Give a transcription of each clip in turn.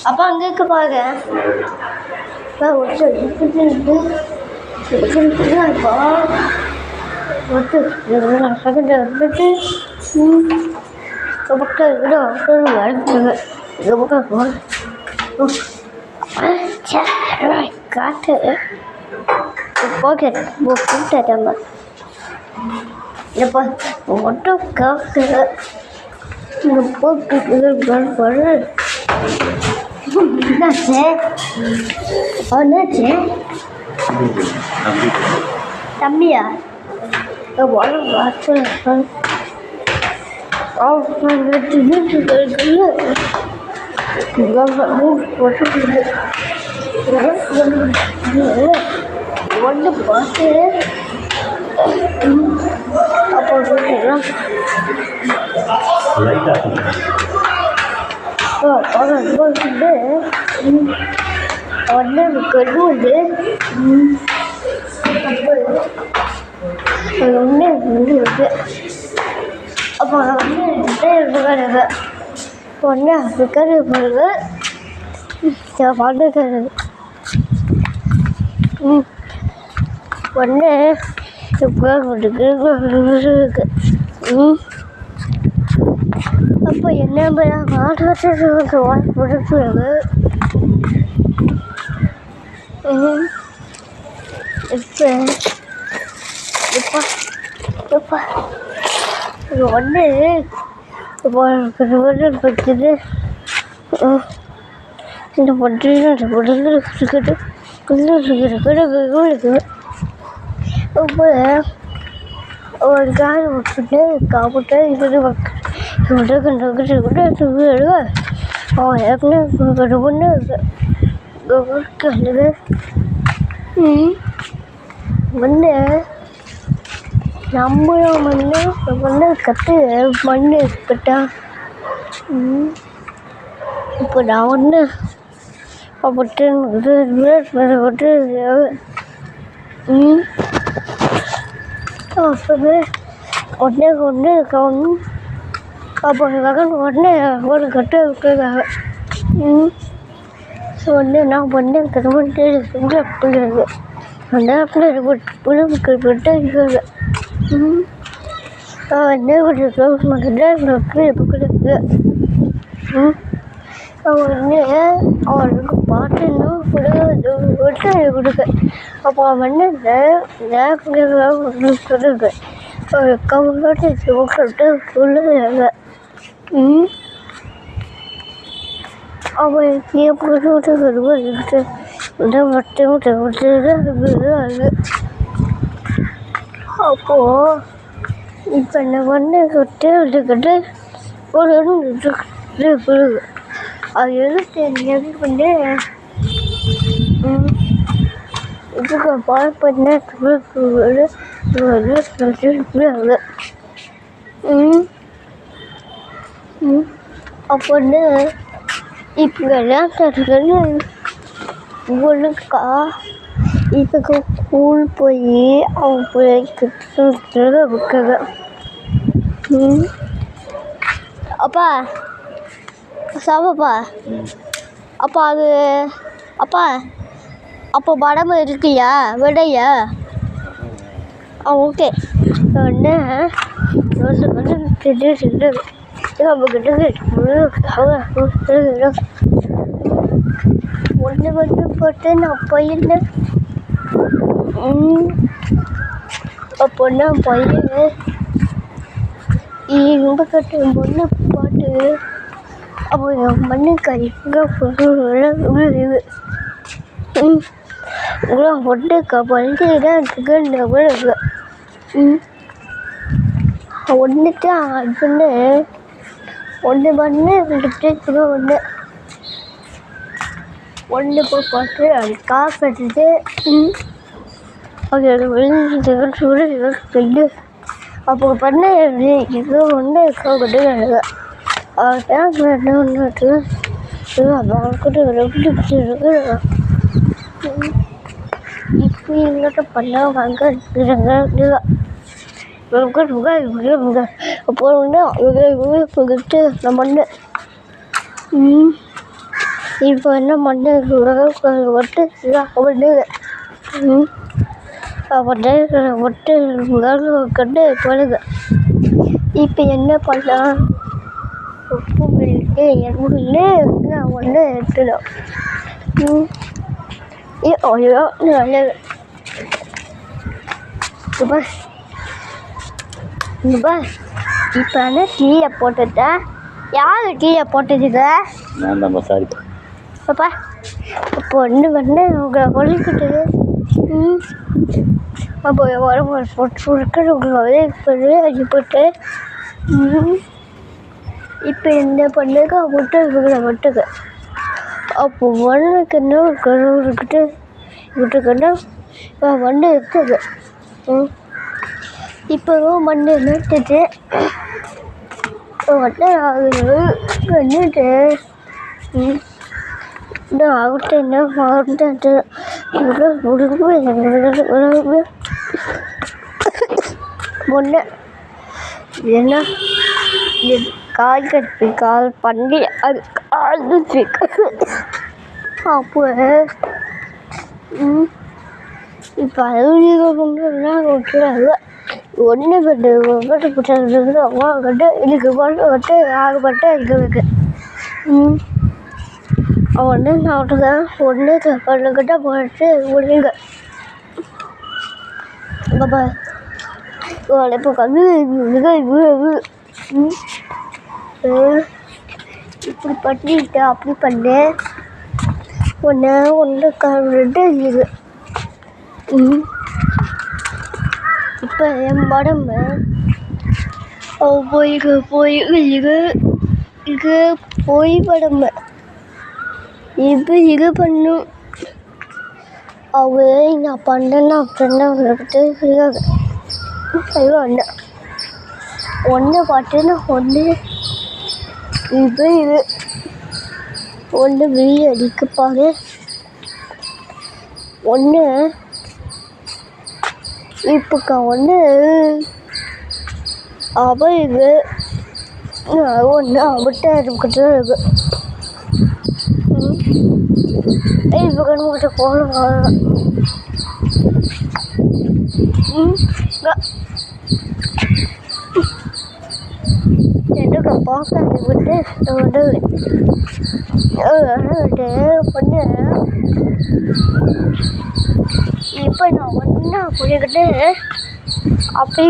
அப்பா அங்கே இருக்க பாருங்க. காட்டு மட்டும் காட்டு என்னாச்சு தம்பியா ஒன்று பார்த்து அப்போ ஒன்று கடுவது ஒன்று இருக்கு. அப்போ ஒன்று இருக்காரு ஒன்று இருக்காரு பாருங்க பாடுறது ஒன்று இருக்கு. அப்போ என்ன மாற்றத்துக்கு வாய்ப்பு இப்போ ஒன்று பச்சுது இந்த இருக்குது இப்போ ஒரு காய் விட்டுட்டு காப்பிட்டு இது அவன் ஏற்கனவே ஒன்று மண்ணு நம்மளும் மண்ணு கற்று மண்ணு கட்டா. இப்போ நான் ஒன்று அப்பட்டு அப்போவே ஒன்றே ஒன்று கவனம் அப்போ உடனே ஒரு கட்டு விட்டுருக்காங்க. ஸோ வந்து நான் பண்ண கருமட்டு பிள்ளைங்க அந்த பிள்ளைங்களுக்கு விட்டு இருக்காங்க. வந்து ஒரு க்ளோஸ் பண்ணிட்டு கொடுக்கு. வந்து அவனுக்கு பாட்டுன்னா விட்டு கொடுக்க. அப்போ அவன் வந்து சொல்லுங்க ஒரு கவர்மெண்ட் சொல்லிட்டு சொல்லுறாங்க. அவன் எப்படி வருவாங்க அப்போது இப்போ நான் வந்து விட்டுக்கிட்டு ஒரு அது எது பண்ணி இதுக்கு பால் பண்ண அப்போ வந்து இப்போ விளையாட்டுறது உங்களுக்கா இதுக்கு ஸ்கூல் போய் அவங்க பிள்ளைக்கு விற்காங்க. அப்பா சாப்பாப்பா அப்பா அது அப்பா அப்போ படம் இருக்கியா விடையா? ஓகே ஒன்று ஒன்று வந்து போட்டு நான் போயிருந்தேன். அப்போ நான் போயிருந்தேன் ரொம்ப கட்டு பொண்ணு பாட்டு. அப்போ என் மண்ணு கைங்க விழுது ஒட்டுக்கா பண்ணிட்டு இருக்கு. ஒன்றுட்டு அதுன்னு ஒன்று பண்ணு விட்டுட்டு ஒன்று போய் பார்த்து அது காசு கட்டிட்டு அது விழுந்து சொல்லி அப்போ பண்ண இது ஒன்று கொடுக்குறாங்க. அதுதான் என்ன ஒன்று அவங்கக்கிட்ட விளையாட்டு இப்போ எங்கிட்ட பண்ண வாங்க இருக்கிறாங்க. அப்போ போயிட்டு நான் பண்ணேன். இப்போ என்ன பண்ணு ஒட்டு பண்ணுங்க. ஒட்டு கண்டு போடுங்க. இப்போ என்ன பண்ணலாம்? உப்பு மில்லிட்டு எண்ணெயிலே நான் ஒன்று எடுத்துடும். ஐயோ நல்லது. இப்போ என்ன டீயை போட்டுட்டேன். யார் டீயை போட்டுச்சுங்க? பாப்பா இப்போ ஒன்று பண்ணு உங்களை ஒழிக்கிட்டு அப்போ உடம்பு போட்டு உங்களை அடி போட்டு இப்போ என்ன பண்ணுங்க முட்டை இருக்கிற மட்டுங்க. அப்போ ஒன்றுக்கு என்ன கருவுக்கிட்டு விட்டுக்கிட்ட மண் இருக்குது. இப்போ மண் நிறுத்துட்டு பண்ணிட்டு ஆகட்டும் என்ன ஆகட்டும் முன்ன என்ன கால் கட்டி கால் பண்ணி அது கால் அப்போ இப்போ அது ஒன்று பட்டு அம்மா கட்டு இதுக்கு போட்டு ஆகப்பட்டு இதுக்கு ஒன்று சாப்பிட்டுதான் ஒன்று பண்ணுக்கிட்ட போட்டு முடியுங்க. பாப்பா இப்போ கம்மி இப்படி பண்ணிட்டு அப்படி பண்ணு ஒன்று கழுவிட்டு இது. இப்போ என் உடம்பு போய் போய் உடம்பு இப்போ இது பண்ணும். நான் பண்ணேன்னா அப்படின்னா ஒன்று பார்த்தேன்னா ஒன்று இப்போ இது ஒன்று வெயில் அடிக்கப்பாரு ஒன்று இப்போக்கா ஒன்று அவள் இது ஒன்று அவட்ட இருக்கிட்டு இருக்கு. இப்போ கண்ணுக்கிட்ட போகணும். எனக்கு பார்க்க விட்டு பண்ண இப்போ நான் ஒன்றா புரிஞ்சுக்கிட்டு அப்படி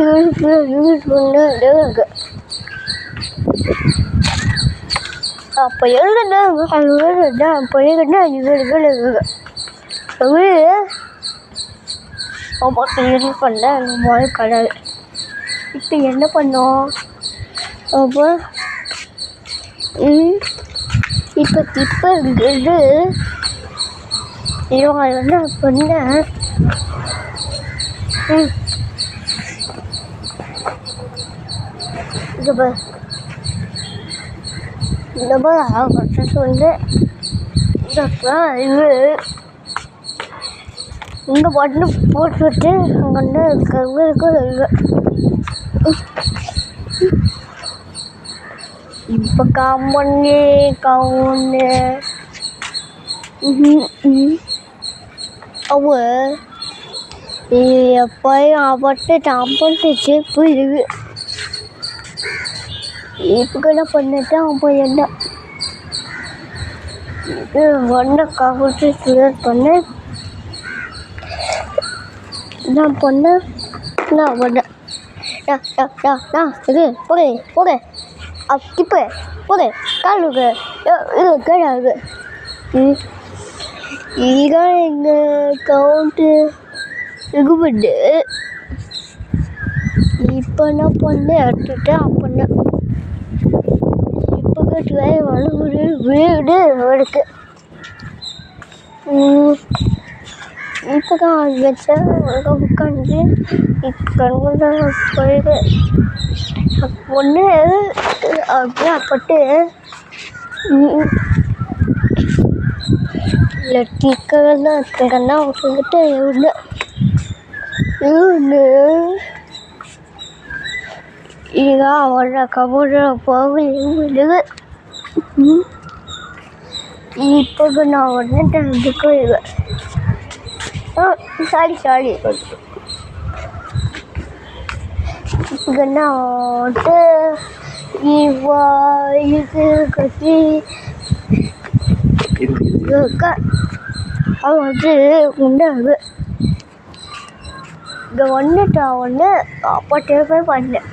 இருக்கு. அப்போ எழுதுனா புரிஞ்சுக்கிட்டு இருக்கு பார்த்து பண்ண அந்த மாதிரி கடல். இப்போ என்ன பண்ணோம்? அப்போ இப்போ இது இவங்க என்ன பண்ண இந்த மாதிரி சொல்லு இது இங்கே பாட்டு போட்டுவிட்டு அங்கே இருக்க. இப்போ காமண்ணே கவுன்னு அவ எப்பயும் அவட்டு சாப்பிட்டுச்சு போயிருக்கு. இப்போ என்ன பண்ணிட்டு அப்போ என்ன ஒன்றை காப்பிட்டு கிளியர் பண்ணேன். நான் பண்ணேன் இது போதே இப்போ போதே காலுக்கு இது கேடாது. இதுதான் எங்கள் கவுண்ட்டு இது பண்ணு. இப்போ நான் பண்ணேன் எடுத்துட்டேன் அப்படின்னா இப்போ கட்டுவே வளர்ந்து வீடு இருக்கு. இப்போ தான் வச்சேன் அங்கே உட்காந்து இப்போ கண்கொண்டா போயிடு ஒன்று அப்படியே அப்பட்டு லட்டிக்கெல்லாம் தான் இருக்கேன்னா வந்துட்டு ஒன்று ಈಗ ಅವರ ಕಬೋರ್ಡ್ ಹೋಗಿ ಬಿಡುವೆ ಇವಾಗ ನಾವು ಅದಕ್ಕೆ ಈಗ ಸಾರಿ ಈಗ ನಾವು ಇದು ಕಟ್ಟಿ அது உண்டாது இங்கே வந்துட்டா ஒன்று அப்பட்டே போய் பண்ணேன்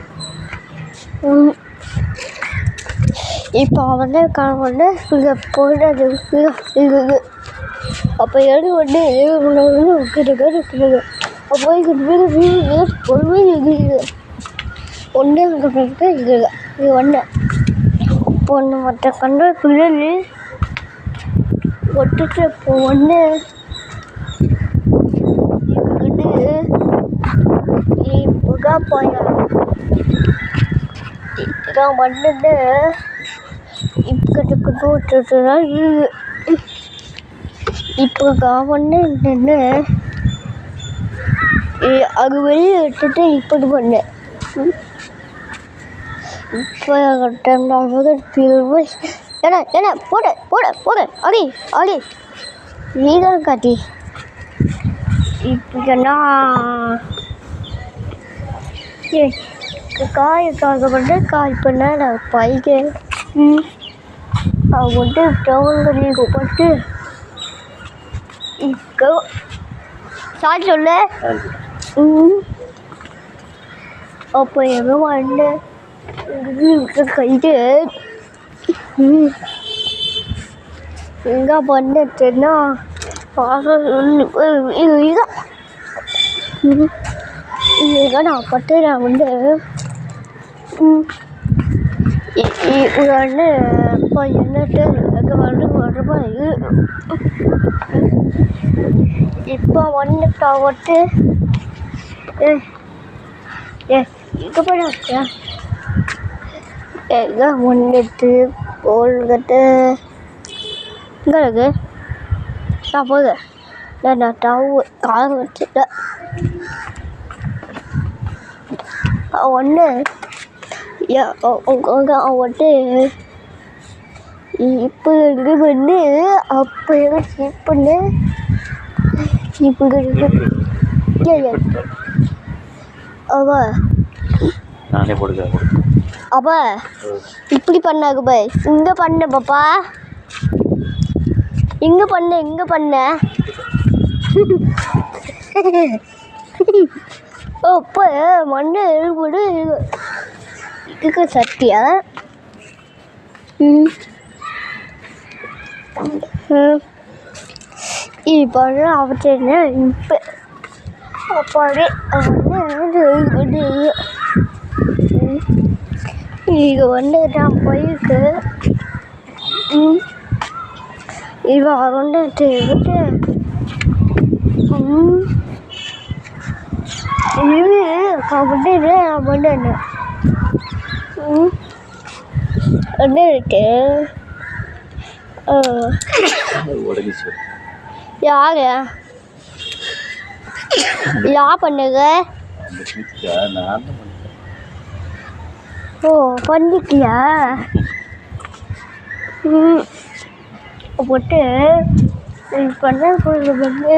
இப்போ வந்து வந்து இங்கே போயிடாது இருக்குது அப்போ எழுதி ஒன்று இருக்குது அப்போ பொறுமை இருக்குது ஒன்று இருக்குது இது ஒன்று ஒன்று மற்ற கண்டு பிள்ளை ஒட்டுட்டு இப்போ ஒன்று இப்போ போயா இதான் வந்துட்டு இப்போ விட்டுட்டுதான் இப்போ வந்து நின்று அது வெளியே விட்டுட்டு இப்படி பண்ணேன் இப்போ ஏன்னா போட அடி நீதான் காட்டி இப்போனா காய்க்காக வந்து காய் பண்ண நான் பைக்கு வந்து டவுன்களி கூப்பிட்டு இப்போ சாரி சொல்ல அப்போ எங்கே வந்து கைட்டு எங்கே பண்ணிட்டுன்னா இதுதான் நான் பட்டு நான் வந்து வந்து இப்போ என்னட்டு வந்து வருவாய் இப்போ வந்துட்டா வந்துட்டு இங்கே போய் எங்கே வந்துட்டு போல்கிட்டு இங்கே இருக்கு நான் போகுது நான் டவு கார் வச்சுட்டேன் ஒன்று வந்துட்டு இப்போ இங்கே வந்து அப்போ எங்கே சீட் பண்ணு இப்போ அவ நானே போடுறேன் அப்ப இப்படி பண்ணாங்க பாய் இங்கே பண்ண பாப்பா இங்கே பண்ண அப்போ மண்ணை எழுபடு இதுக்கு சட்டியா இப்போ அவற்றை இப்போ அப்பாவே வந்து இது வந்து நான் போயிருக்கு இவ வந்துட்டு விட்டு இது வந்துட்டு நான் பண்ணேன் வந்துட்டு யாரு பண்ணுங்க ஓ பண்ணிட்டியா போட்டு பண்ண வந்து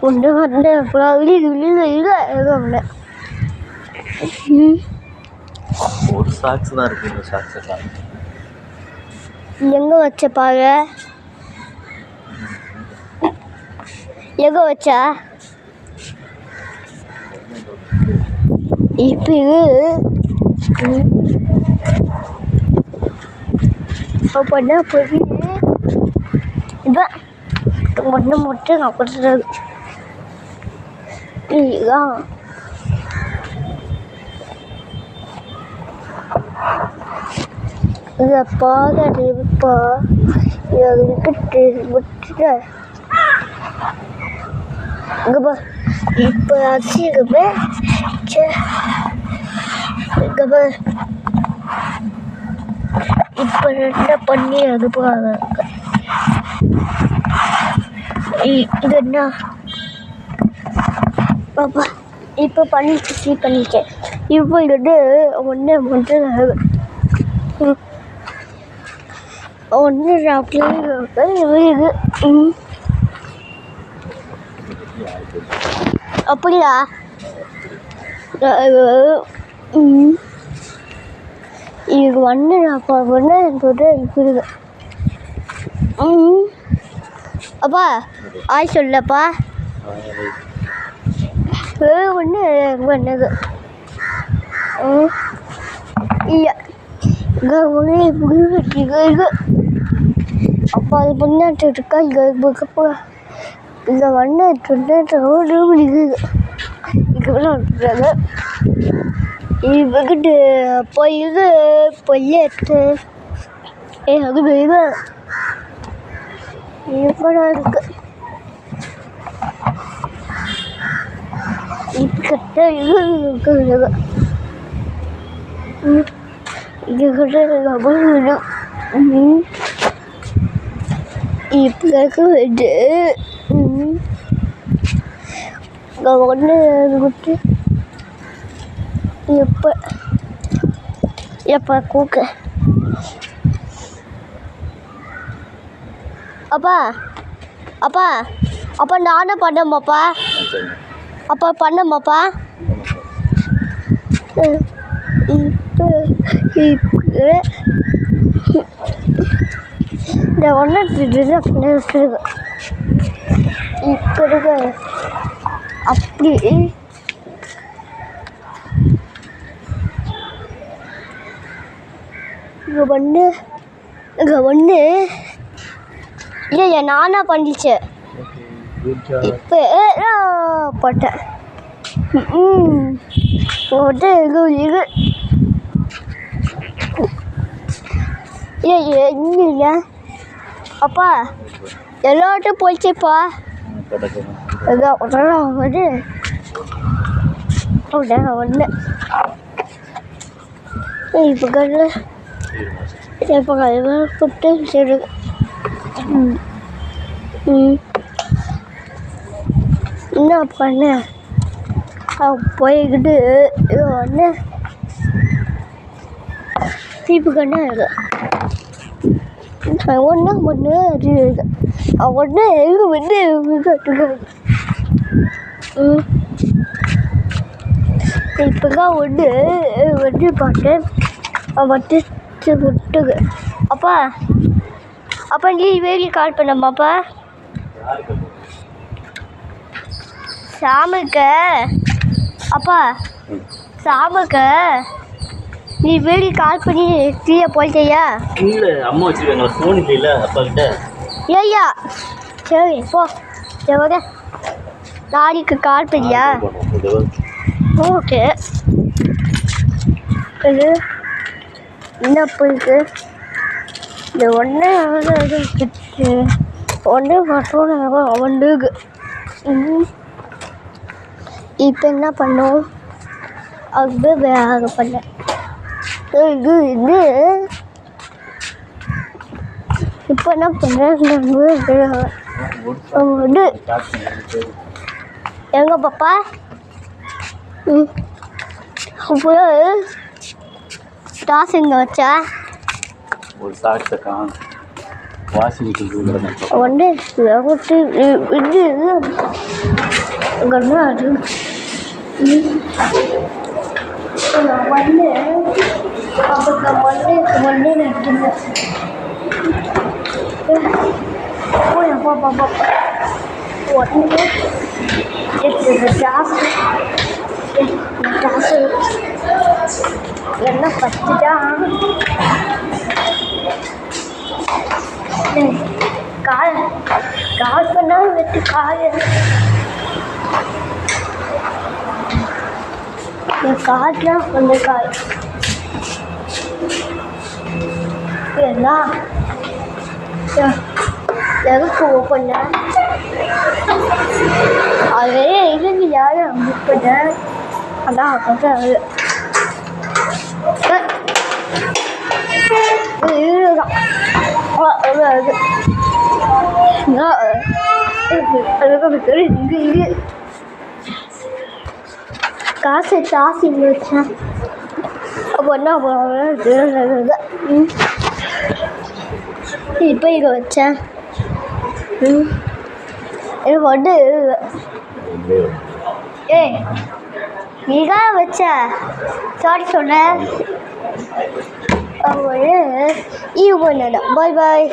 ஒன்று வந்து அப்புறம் இல்லை ஒரு சாக்ஸ் தான் இருக்கு இந்த சாக்ஸ் எல்லாம் எங்கே வச்சப்பாங்க எங்கே வச்சா இப்போ பண்ண போய் இதான் மட்டும் நான் கொடுத்துறது இதுதான் இதை பாதை இப்போ இதை விட்டு இங்கே பா இப்போ அடிச்சுக்குமே இங்கே பா இப்போ என்ன பண்ணி அனுப்புவாங்க இது என்ன பாப்பா இப்போ பண்ணிட்டேன் இப்போ இது ஒன்று மட்டும் ஒன்று சாப்பிட்டு அப்படியா இது வந்து நான் ஒன்று இருக்குது அப்பா ஆய் சொல்லப்பா ஒன்று பண்ணது இல்லை இங்கே ஒன்று இப்படி வச்சுக்க அப்பா அது பண்ணிட்டு இருக்கா இங்கே வந்து பிடிக்குது இங்கெல்லாம் விட்டுறாங்க இவங்கிட்டு போய் எடுத்து அது வேக இப்படா இருக்கு இப்போ கட்ட இது இருக்குது இங்கே கட்ட இப்போ வந்து இங்கே ஒன்று விட்டு எப்போ கூக்க அப்பா அப்பா அப்பா நானும் பண்ணமாப்பா அப்பா பண்ணமாப்பா இப்போ இந்த ஒன்று இருக்கு இப்போ இருக்க அப்படி இங்கே ஒன்று இல்லையா நானா பண்ணிச்சேன் இப்போ போட்டேன் போட்டு இது இல்லையா அப்பா எல்லாட்டும் போயிடுச்சுப்பா வந்து ஒன்று இப்போ கல்ல இப்போ கல்வி போட்டு சரி என்ன பண்ண போய்கிட்டு இது ஒன்று தீப்பு கண்ணா இருக்கு ஒன்று ஒன்று இருக்கு ஒன்று எங்கே வந்து இப்போதான் ஒன்று வந்து பார்த்தேன் வட்டு விட்டுக்கு அப்பா அப்பா நீ வெளியே கால் பண்ணம்மாப்பா சாமுக்கு அப்பா சாமுக்கு நீ வெளியே கால் பண்ணி ஃப்ரீயாக போயிட்டியா இல்லை அம்மா வச்சுருக்காங்களா ஃபோன் இல்லைல்ல அப்பா கிட்ட ஐயா சரி போ சரி நாளைக்கு கால் பண்ணியா ஓகே இது என்ன போயிருக்கு இந்த ஒன்றே ஒன்றே மட்டும் அவனுக்கு இப்போ என்ன பண்ணோம் அது வேக பண்ணேன் இது இப்போ என்ன பண்ணுறேன் எங்க பாப்பா இப்போ டாஸ் எங்கே வச்சா ஒரு சாக்ஸை வாஷிங் மிஷின் ஒன்று இது கண்ணா அது ஒன்று அப்போ ஒன்று நட்டுங்க பாப்பா ஒன்று டாஸ் என்ன பத்துட்டா கால் பண்ணால் வெட்டு காய என் காட்டில் அந்த காய் என்ன எதுக்கு ஓப்பன் அது இதுக்கு யாரும் புக் பண்ண அதான் கொஞ்சம் இதுதான் இது காசு இங்கே வச்சேன் அப்போ என்ன இப்போ இங்கே வச்சேன் எனக்கு வந்து ஏய் நீதான் வச்ச சாரி சொன்னேன் ஈவு பண்ண பாய் பாய்